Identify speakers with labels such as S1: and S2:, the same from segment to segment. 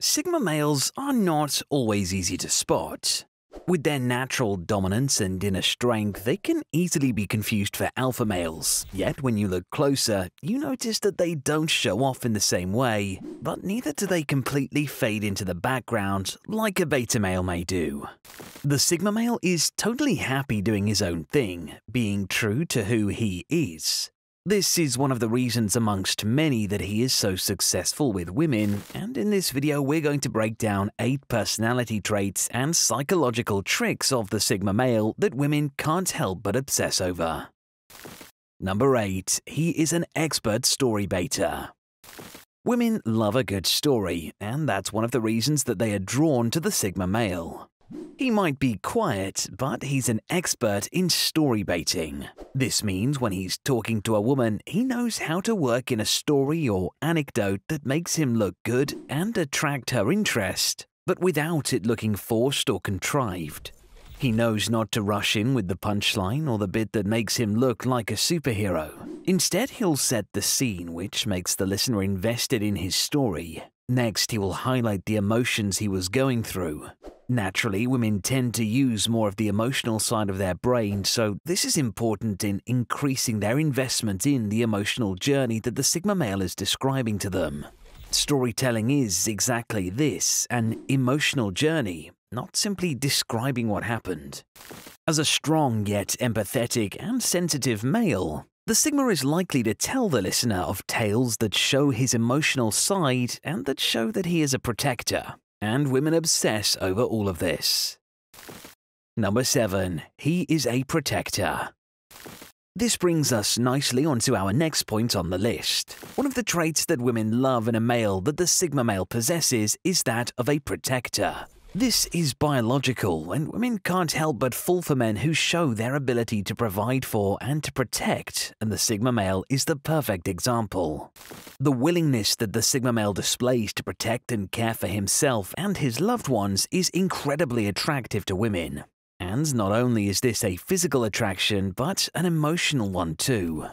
S1: Sigma males are not always easy to spot. With their natural dominance and inner strength, they can easily be confused for alpha males. Yet when you look closer, you notice that they don't show off in the same way, but neither do they completely fade into the background like a beta male may do. The Sigma male is totally happy doing his own thing, being true to who he is. This is one of the reasons amongst many that he is so successful with women, and in this video we're going to break down 8 personality traits and psychological tricks of the Sigma male that women can't help but obsess over. Number 8. He is an expert story baiter. Women love a good story, and that's one of the reasons that they are drawn to the Sigma male. He might be quiet, but he's an expert in story baiting. This means when he's talking to a woman, he knows how to work in a story or anecdote that makes him look good and attract her interest, but without it looking forced or contrived. He knows not to rush in with the punchline or the bit that makes him look like a superhero. Instead, he'll set the scene, which makes the listener invested in his story. Next, he will highlight the emotions he was going through. Naturally, women tend to use more of the emotional side of their brain, so this is important in increasing their investment in the emotional journey that the Sigma male is describing to them. Storytelling is exactly this, an emotional journey, not simply describing what happened. As a strong yet empathetic and sensitive male, the Sigma is likely to tell the listener of tales that show his emotional side and that show that he is a protector. And women obsess over all of this. Number 7. He is a protector. This brings us nicely onto our next point on the list. One of the traits that women love in a male that the Sigma male possesses is that of a protector. This is biological, and women can't help but fall for men who show their ability to provide for and to protect, and the Sigma male is the perfect example. The willingness that the Sigma male displays to protect and care for himself and his loved ones is incredibly attractive to women. And not only is this a physical attraction, but an emotional one too.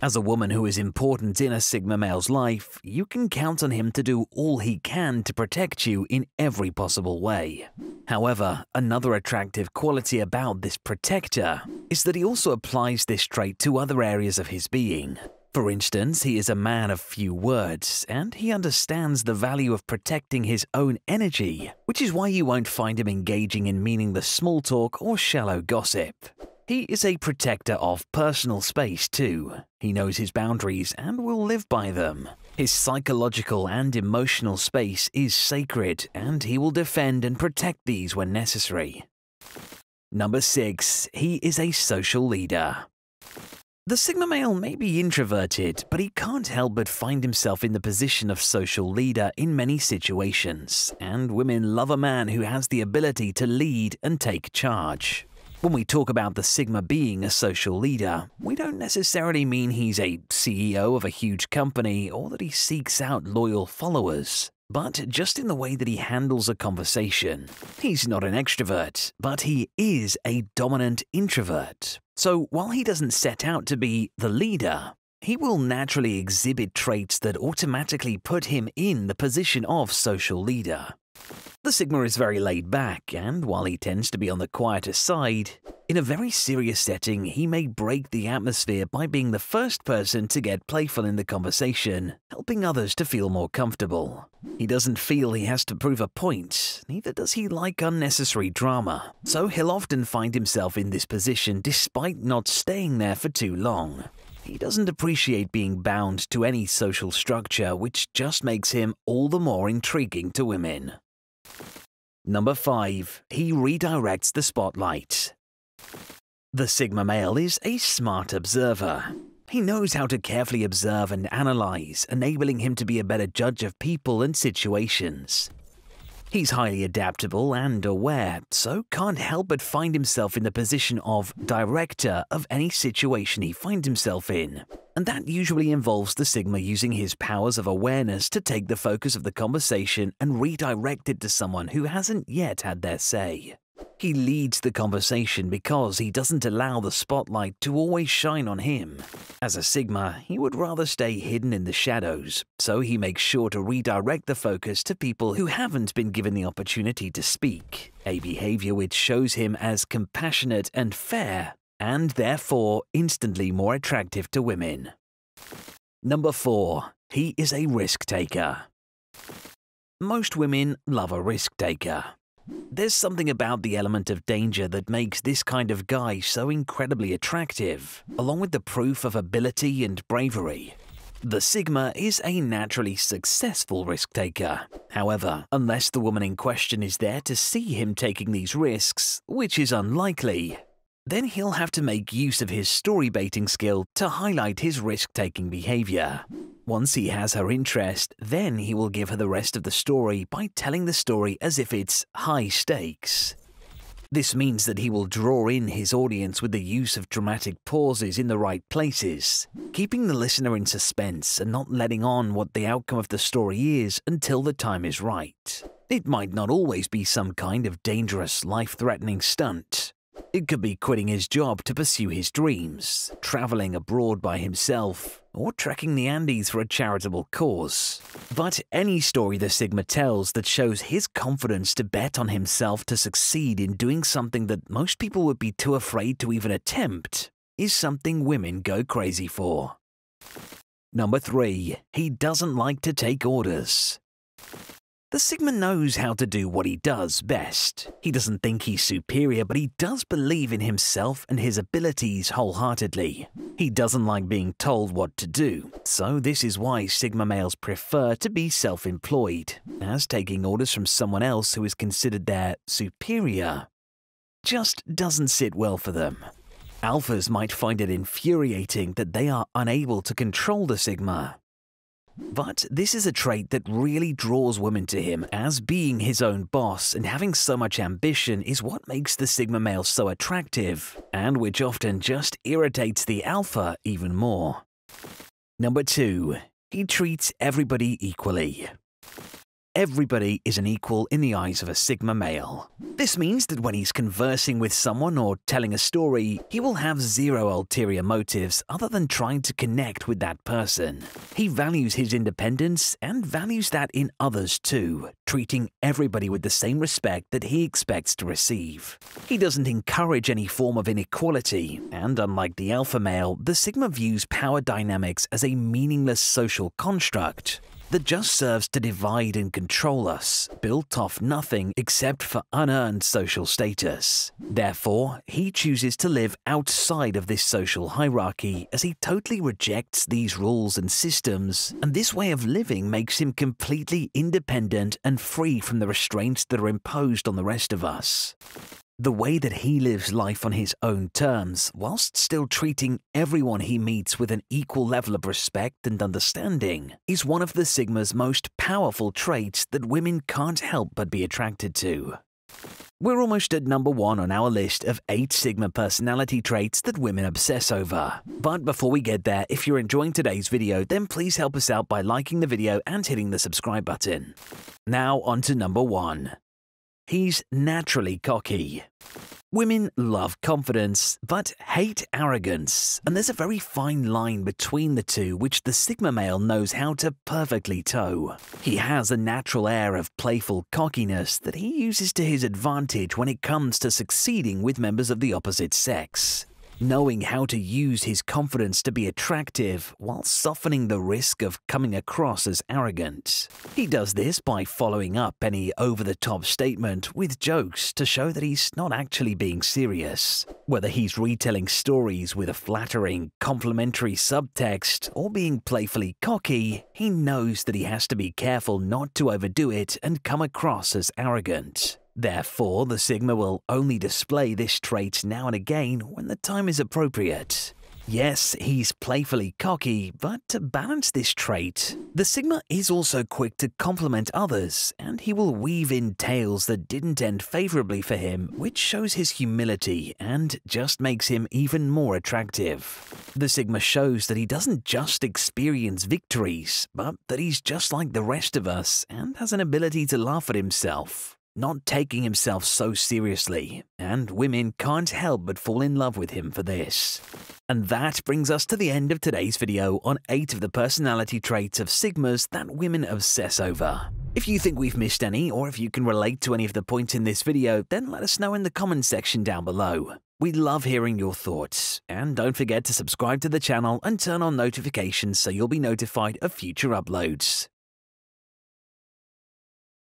S1: As a woman who is important in a Sigma male's life, you can count on him to do all he can to protect you in every possible way. However, another attractive quality about this protector is that he also applies this trait to other areas of his being. For instance, he is a man of few words, and he understands the value of protecting his own energy, which is why you won't find him engaging in meaningless small talk or shallow gossip. He is a protector of personal space too. He knows his boundaries and will live by them. His psychological and emotional space is sacred, and he will defend and protect these when necessary. Number 6. He is a social leader. The Sigma male may be introverted, but he can't help but find himself in the position of social leader in many situations, and women love a man who has the ability to lead and take charge. When we talk about the Sigma being a social leader, we don't necessarily mean he's a CEO of a huge company or that he seeks out loyal followers, but just in the way that he handles a conversation. He's not an extrovert, but he is a dominant introvert. So while he doesn't set out to be the leader, he will naturally exhibit traits that automatically put him in the position of social leader. The Sigma is very laid back, and while he tends to be on the quieter side, in a very serious setting he may break the atmosphere by being the first person to get playful in the conversation, helping others to feel more comfortable. He doesn't feel he has to prove a point, neither does he like unnecessary drama, so he'll often find himself in this position despite not staying there for too long. He doesn't appreciate being bound to any social structure, which just makes him all the more intriguing to women. Number 5. He redirects the spotlight. The Sigma male is a smart observer. He knows how to carefully observe and analyze, enabling him to be a better judge of people and situations. He's highly adaptable and aware, so can't help but find himself in the position of director of any situation he finds himself in. And that usually involves the Sigma using his powers of awareness to take the focus of the conversation and redirect it to someone who hasn't yet had their say. He leads the conversation because he doesn't allow the spotlight to always shine on him. As a Sigma, he would rather stay hidden in the shadows, so he makes sure to redirect the focus to people who haven't been given the opportunity to speak, a behavior which shows him as compassionate and fair, and therefore instantly more attractive to women. Number 4. He is a risk taker. Most women love a risk taker. There's something about the element of danger that makes this kind of guy so incredibly attractive, along with the proof of ability and bravery. The Sigma is a naturally successful risk taker. However, unless the woman in question is there to see him taking these risks, which is unlikely, then he'll have to make use of his story baiting skill to highlight his risk-taking behavior. Once he has her interest, then he will give her the rest of the story by telling the story as if it's high stakes. This means that he will draw in his audience with the use of dramatic pauses in the right places, keeping the listener in suspense and not letting on what the outcome of the story is until the time is right. It might not always be some kind of dangerous, life-threatening stunt. It could be quitting his job to pursue his dreams, traveling abroad by himself, or trekking the Andes for a charitable cause. But any story the Sigma tells that shows his confidence to bet on himself to succeed in doing something that most people would be too afraid to even attempt is something women go crazy for. Number 3. He doesn't like to take orders. The Sigma knows how to do what he does best. He doesn't think he's superior, but he does believe in himself and his abilities wholeheartedly. He doesn't like being told what to do, so this is why Sigma males prefer to be self-employed, as taking orders from someone else who is considered their superior just doesn't sit well for them. Alphas might find it infuriating that they are unable to control the Sigma. But this is a trait that really draws women to him, as being his own boss and having so much ambition is what makes the Sigma male so attractive, and which often just irritates the alpha even more. Number 2. He treats everybody equally. Everybody is an equal in the eyes of a Sigma male. This means that when he's conversing with someone or telling a story, he will have zero ulterior motives other than trying to connect with that person. He values his independence and values that in others too, treating everybody with the same respect that he expects to receive. He doesn't encourage any form of inequality, and unlike the alpha male, the Sigma views power dynamics as a meaningless social construct that just serves to divide and control us, built off nothing except for unearned social status. Therefore, he chooses to live outside of this social hierarchy as he totally rejects these rules and systems, and this way of living makes him completely independent and free from the restraints that are imposed on the rest of us. The way that he lives life on his own terms, whilst still treating everyone he meets with an equal level of respect and understanding, is one of the Sigma's most powerful traits that women can't help but be attracted to. We're almost at number 1 on our list of 8 Sigma personality traits that women obsess over. But before we get there, if you're enjoying today's video, then please help us out by liking the video and hitting the subscribe button. Now on to number 1. He's naturally cocky. Women love confidence, but hate arrogance, and there's a very fine line between the two which the Sigma male knows how to perfectly toe. He has a natural air of playful cockiness that he uses to his advantage when it comes to succeeding with members of the opposite sex, knowing how to use his confidence to be attractive while softening the risk of coming across as arrogant. He does this by following up any over-the-top statement with jokes to show that he's not actually being serious. Whether he's retelling stories with a flattering, complimentary subtext or being playfully cocky, he knows that he has to be careful not to overdo it and come across as arrogant. Therefore, the Sigma will only display this trait now and again when the time is appropriate. Yes, he's playfully cocky, but to balance this trait, the Sigma is also quick to compliment others, and he will weave in tales that didn't end favorably for him, which shows his humility and just makes him even more attractive. The Sigma shows that he doesn't just experience victories, but that he's just like the rest of us and has an ability to laugh at himself. not taking himself so seriously, and women can't help but fall in love with him for this. And that brings us to the end of today's video on 8 of the personality traits of Sigmas that women obsess over. If you think we've missed any, or if you can relate to any of the points in this video, then let us know in the comments section down below. We love hearing your thoughts, and don't forget to subscribe to the channel and turn on notifications so you'll be notified of future uploads.